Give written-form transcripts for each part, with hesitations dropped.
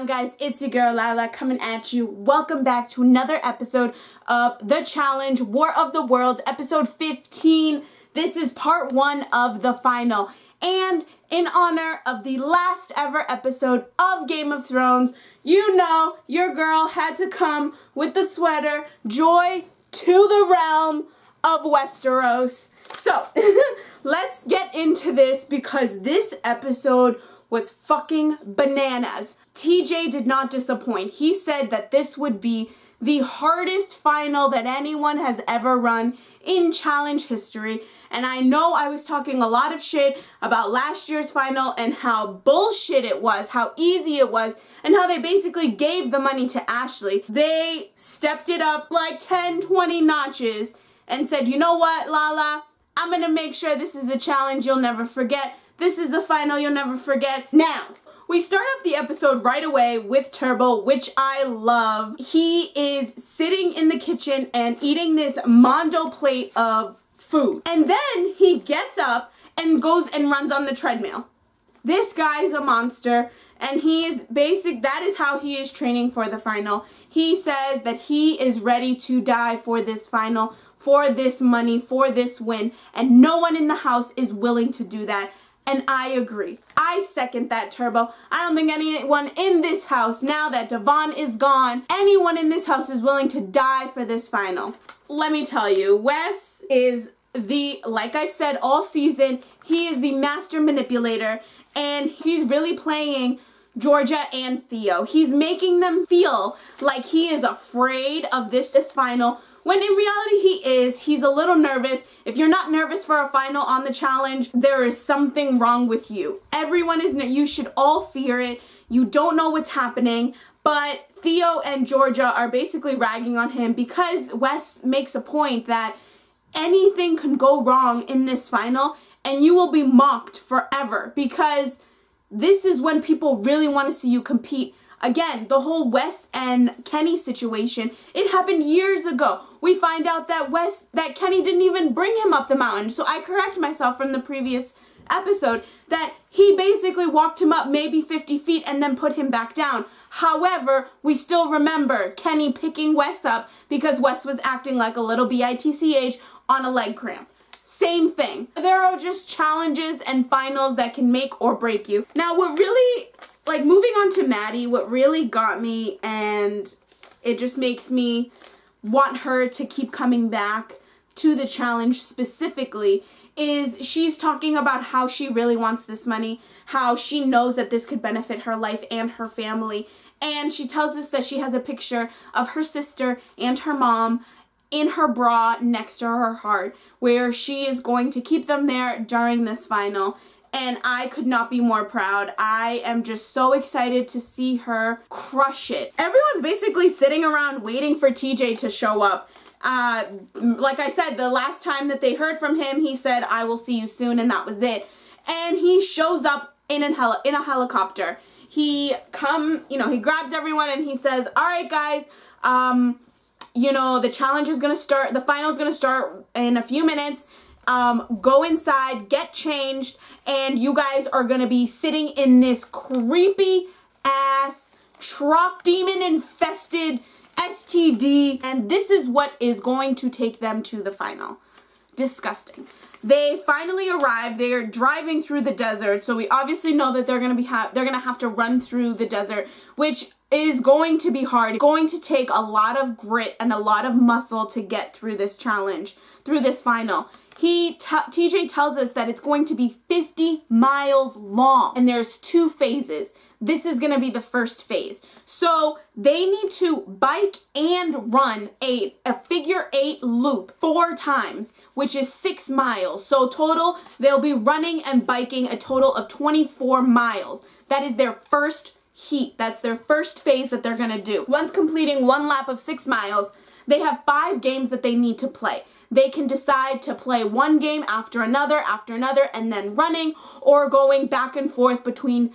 on, guys? It's your girl Lala coming at you. Welcome back to another episode of The Challenge War of the Worlds, episode 15. This is part 1 of the final. And in honor of the last ever episode of Game of Thrones, you know your girl had to come with the sweater, joy to the realm of Westeros. So, let's get into this because this episode was fucking bananas. TJ did not disappoint. He said that this would be the hardest final that anyone has ever run in challenge history. And I know I was talking a lot of shit about last year's final and how bullshit it was, how easy it was, and how they basically gave the money to Ashley. They stepped it up like 10, 20 notches and said, you know what, Lala? I'm gonna make sure this is a challenge you'll never forget. This is a final you'll never forget. Now, we start off the episode right away with Turbo, which I love. He is sitting in the kitchen and eating this Mondo plate of food. And then he gets up and goes and runs on the treadmill. This guy is a monster, and that is how he is training for the final. He says that he is ready to die for this final, for this money, for this win, and no one in the house is willing to do that. And I agree. I second that, Turbo. I don't think anyone in this house, now that Devon is gone, anyone in this house is willing to die for this final. Let me tell you, Wes is like I've said all season, he is the master manipulator, and he's really playing Georgia and Theo. He's making them feel like he is afraid of this final, when in reality he's a little nervous. If you're not nervous for a final on the challenge, there is something wrong with you. You should all fear it. You don't know what's happening, but Theo and Georgia are basically ragging on him because Wes makes a point that anything can go wrong in this final and you will be mocked forever, because this is when people really want to see you compete. Again, the whole Wes and Kenny situation, it happened years ago. We find out that Kenny didn't even bring him up the mountain. So I correct myself from the previous episode that he basically walked him up maybe 50 feet and then put him back down. However, we still remember Kenny picking Wes up because Wes was acting like a little bitch on a leg cramp. Same thing. There are just challenges and finals that can make or break you. Now, moving on to Maddie, what really got me, and it just makes me want her to keep coming back to the challenge specifically, is she's talking about how she really wants this money, how she knows that this could benefit her life and her family. And she tells us that she has a picture of her sister and her mom in her bra next to her heart, where she is going to keep them there during this final. And I could not be more proud. I am just so excited to see her crush it. Everyone's basically sitting around waiting for TJ to show up. Like I said, the last time that they heard from him, he said, "I will see you soon," and that was it. And he shows up in a helicopter. He grabs everyone and he says, "All right, guys, the challenge is gonna start, the final's gonna start in a few minutes. Go inside, get changed, and you guys are gonna be sitting in this creepy ass truck, demon infested STD, and this is what is going to take them to the final." Disgusting. They finally arrive. They are driving through the desert, so we obviously know that they're gonna have to run through the desert, which is going to be hard. It's going to take a lot of grit and a lot of muscle to get through this challenge, through this final. TJ tells us that it's going to be 50 miles long, and there's 2 phases. This is going to be the first phase. So they need to bike and run a figure 8 loop 4 times, which is 6 miles. So total, they'll be running and biking a total of 24 miles. That is their first heat. That's their first phase that they're gonna do. Once completing 1 lap of 6 miles, they have 5 games that they need to play. They can decide to play one game after another, and then running, or going back and forth between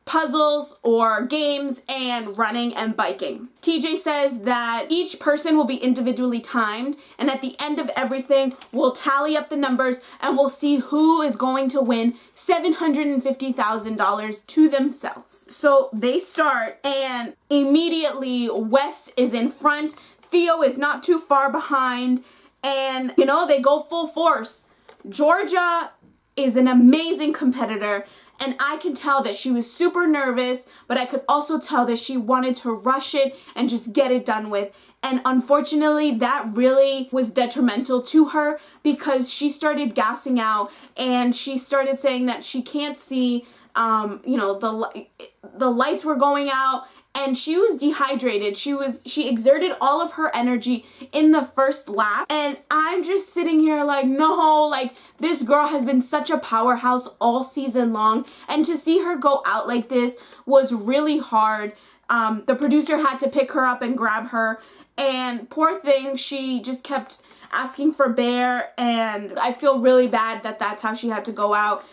puzzles or games and running and biking. TJ says that each person will be individually timed, and at the end of everything, we'll tally up the numbers and we'll see who is going to win $750,000 to themselves. So they start, and immediately Wes is in front. Theo is not too far behind, and you know, they go full force. Georgia is an amazing competitor, and I can tell that she was super nervous, but I could also tell that she wanted to rush it and just get it done with. And unfortunately, that really was detrimental to her, because she started gassing out and she started saying that she can't see, you know, the lights were going out, and she was dehydrated. She exerted all of her energy in the first lap, and I'm just sitting here like, no, like, this girl has been such a powerhouse all season long, and to see her go out like this was really hard. The producer had to pick her up and grab her, and poor thing, she just kept asking for Bear, and I feel really bad that that's how she had to go out.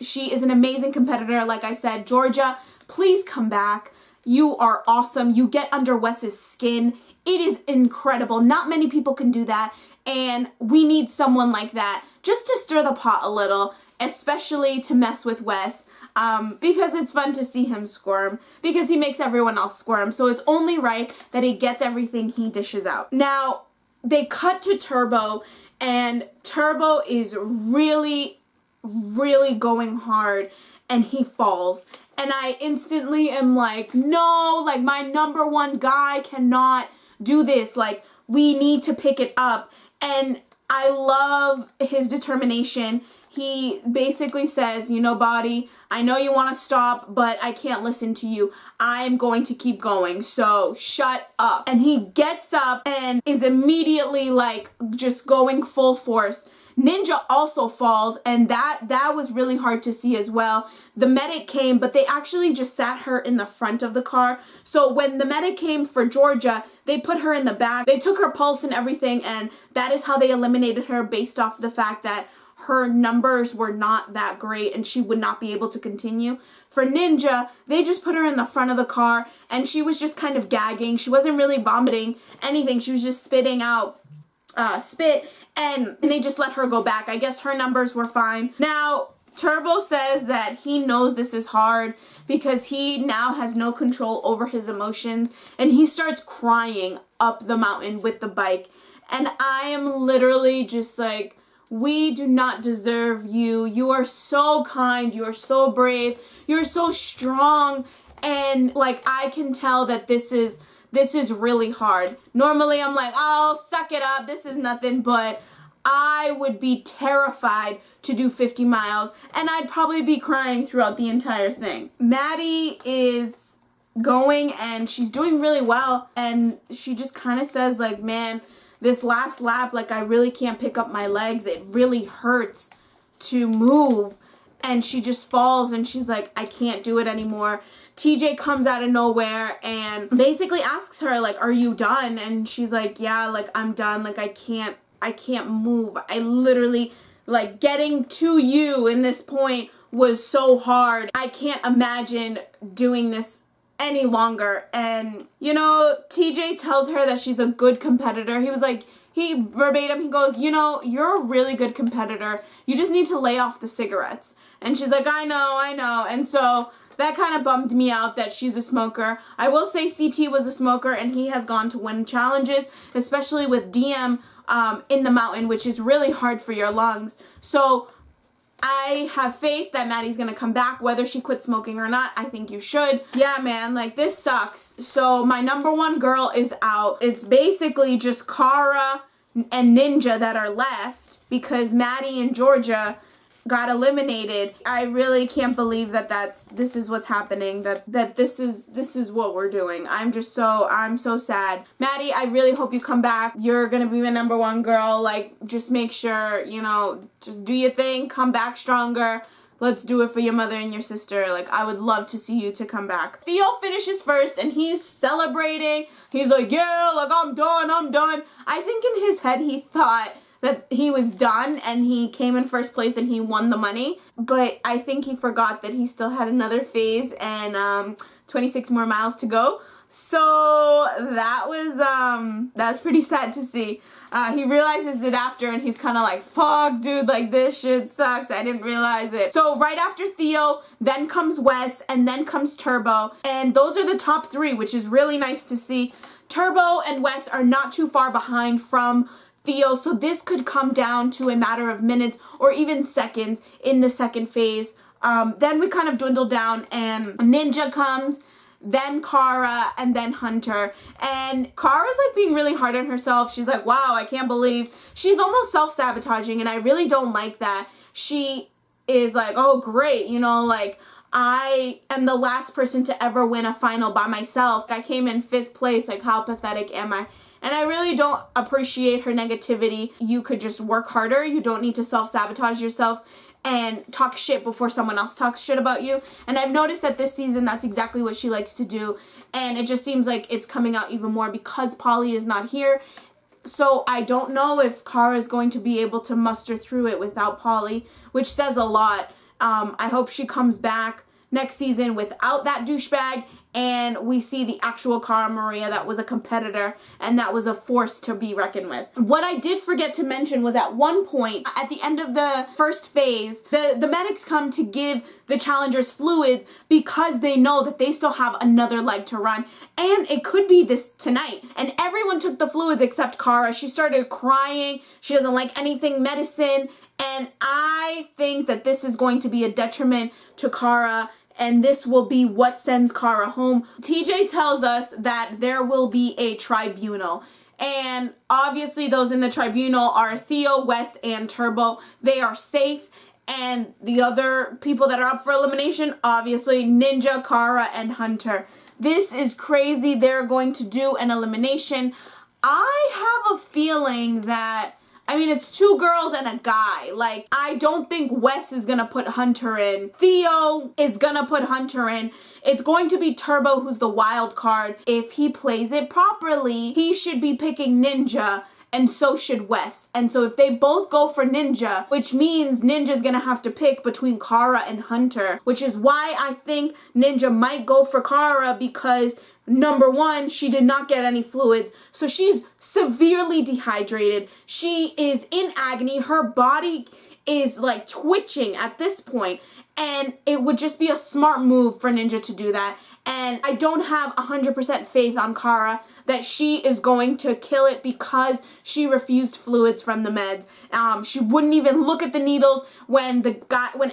She is an amazing competitor, like I said. Georgia, please come back. You are awesome. You get under Wes's skin. It is incredible. Not many people can do that, and we need someone like that just to stir the pot a little, especially to mess with Wes, because it's fun to see him squirm, because he makes everyone else squirm. So it's only right that he gets everything he dishes out. Now, they cut to Turbo, and Turbo is really going hard, and he falls. And I instantly am like, no, like, my number one guy cannot do this. Like, we need to pick it up. And I love his determination. He basically says, you know, Body, I know you want to stop, but I can't listen to you. I am going to keep going, so shut up. And he gets up and is immediately, like, just going full force. Ninja also falls, and that was really hard to see as well. The medic came, but they actually just sat her in the front of the car. So when the medic came for Georgia, they put her in the back. They took her pulse and everything, and that is how they eliminated her, based off the fact that her numbers were not that great and she would not be able to continue. For Ninja, they just put her in the front of the car, and she was just kind of gagging. She wasn't really vomiting anything. She was just spitting out spit, and they just let her go back. I guess her numbers were fine. Now, Turbo says that he knows this is hard because he now has no control over his emotions, and he starts crying up the mountain with the bike. And I am literally just like, we do not deserve you. You are so kind. You are so brave. You're so strong. And like, I can tell that this is really hard. Normally I'm like, oh, suck it up. This is nothing. But I would be terrified to do 50 miles, and I'd probably be crying throughout the entire thing. Maddie is going, and she's doing really well. And she just kind of says like, man, this last lap, like, I really can't pick up my legs. It really hurts to move. And she just falls, and she's like, I can't do it anymore. TJ comes out of nowhere and basically asks her, like, are you done? And she's like, yeah, like, I'm done. Like, I can't move. I literally, like, getting to you in this point was so hard. I can't imagine doing this any longer. And, you know, TJ tells her that she's a good competitor. He was like, he verbatim, he goes, you know, you're a really good competitor. You just need to lay off the cigarettes. And she's like, I know. And so that kind of bummed me out that she's a smoker. I will say CT was a smoker, and he has gone to win challenges, especially with DM in the mountain, which is really hard for your lungs. So I have faith that Maddie's gonna come back, whether she quit smoking or not. I think you should. Yeah, man, like, this sucks. So my number one girl is out. It's basically just Kara and Ninja that are left because Maddie and Georgia got eliminated. I really can't believe that this is what's happening, that this is what we're doing. I'm so sad. Maddie, I really hope you come back. You're gonna be my number one girl. Like, just make sure, you know, just do your thing, come back stronger. Let's do it for your mother and your sister. Like, I would love to see you to come back. Theo finishes first, and he's celebrating. He's like, yeah, like, I'm done. I think in his head he thought that he was done and he came in first place and he won the money. But I think he forgot that he still had another phase and 26 more miles to go. So that was pretty sad to see. He realizes it after and he's kind of like, fuck dude, like this shit sucks, I didn't realize it. So right after Theo, then comes Wes, and then comes Turbo, and those are the top three, which is really nice to see. Turbo and Wes are not too far behind from Theo, so this could come down to a matter of minutes or even seconds in the second phase. Then we kind of dwindle down and Ninja comes, then Kara, and then Hunter. And Kara's like being really hard on herself. She's like, wow, I can't believe. She's almost self-sabotaging, and I really don't like that. She is like, oh great, you know, like I am the last person to ever win a final by myself. I came in 5th place, like how pathetic am I? And I really don't appreciate her negativity. You could just work harder. You don't need to self-sabotage yourself and talk shit before someone else talks shit about you. And I've noticed that this season, that's exactly what she likes to do. And it just seems like it's coming out even more because Polly is not here. So I don't know if Kara is going to be able to muster through it without Polly, which says a lot. I hope she comes back next season without that douchebag and we see the actual Cara Maria that was a competitor and that was a force to be reckoned with. What I did forget to mention was at one point, at the end of the first phase, the medics come to give the challengers fluids because they know that they still have another leg to run. And it could be this tonight. And everyone took the fluids except Cara. She started crying. She doesn't like anything medicine. And I think that this is going to be a detriment to Cara, and this will be what sends Cara home. TJ tells us that there will be a tribunal. And obviously those in the tribunal are Theo, Wes, and Turbo. They are safe. And the other people that are up for elimination, obviously Ninja, Cara, and Hunter. This is crazy. They're going to do an elimination. I have a feeling that, I mean, it's 2 girls and a guy. Like, I don't think Wes is gonna put Hunter in. Theo is gonna put Hunter in. It's going to be Turbo who's the wild card. If he plays it properly, he should be picking Ninja, and so should Wes. And so if they both go for Ninja, which means Ninja's gonna have to pick between Cara and Hunter, which is why I think Ninja might go for Cara, because number one, she did not get any fluids, so she's severely dehydrated. She is in agony. Her body is like twitching at this point, and it would just be a smart move for Ninja to do that. And I don't have 100% faith on Cara that she is going to kill it because she refused fluids from the meds. She wouldn't even look at the needles when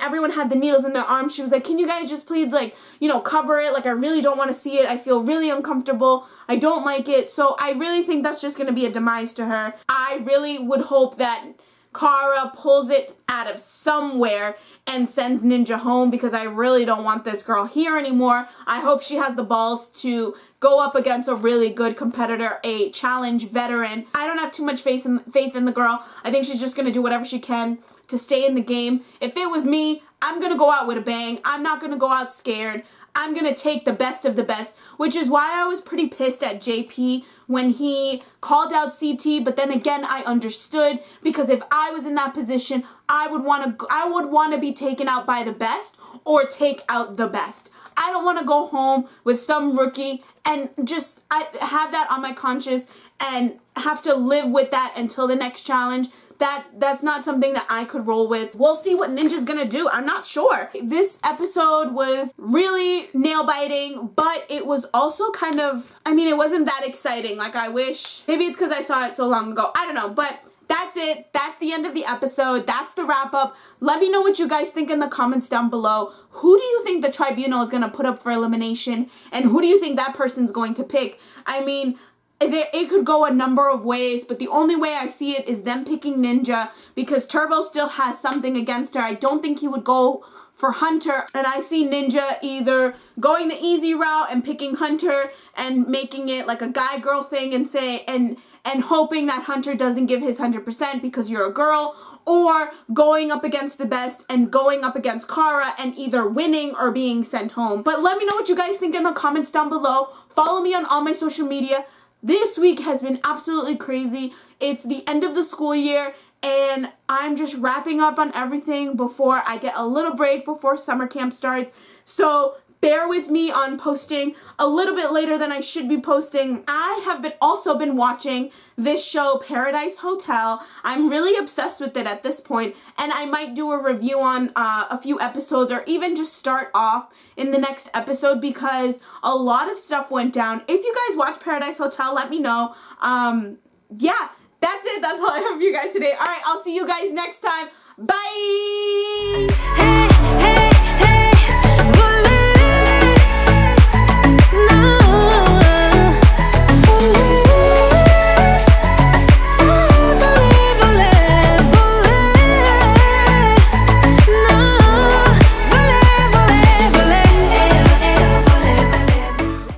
everyone had the needles in their arms. She was like, can you guys just please, like, you know, cover it? Like, I really don't want to see it. I feel really uncomfortable. I don't like it. So I really think that's just going to be a demise to her. I really would hope that Cara pulls it out of somewhere and sends Ninja home, because I really don't want this girl here anymore. I hope she has the balls to go up against a really good competitor, a challenge veteran. I don't have too much faith in the girl. I think she's just going to do whatever she can to stay in the game. If it was me, I'm going to go out with a bang. I'm not going to go out scared. I'm going to take the best of the best, which is why I was pretty pissed at JP when he called out CT, but then again, I understood, because if I was in that position, I would want to be taken out by the best or take out the best. I don't want to go home with some rookie and just have that on my conscience and have to live with that until the next challenge. That's not something that I could roll with. We'll see what Ninja's gonna do. I'm not sure. This episode was really nail-biting, but it was also kind of, I mean, it wasn't that exciting. Like, I wish, maybe it's because I saw it so long ago. I don't know, but that's it. That's the end of the episode. That's the wrap-up. Let me know what you guys think in the comments down below. Who do you think the tribunal is gonna put up for elimination? And who do you think that person's going to pick? I mean, it could go a number of ways, but the only way I see it is them picking Ninja, because Turbo still has something against her. I don't think he would go for Hunter, and I see Ninja either going the easy route and picking Hunter and making it like a guy-girl thing and and hoping that Hunter doesn't give his 100% because you're a girl, or going up against the best and going up against Cara and either winning or being sent home. But let me know what you guys think in the comments down below. Follow me on all my social media. This week has been absolutely crazy. It's the end of the school year, and I'm just wrapping up on everything before I get a little break before summer camp starts. So bear with me on posting a little bit later than I should be posting. I have also been watching this show, Paradise Hotel. I'm really obsessed with it at this point, and I might do a review on a few episodes, or even just start off in the next episode, because a lot of stuff went down. If you guys watch Paradise Hotel, let me know. Yeah, that's it. That's all I have for you guys today. All right, I'll see you guys next time. Bye!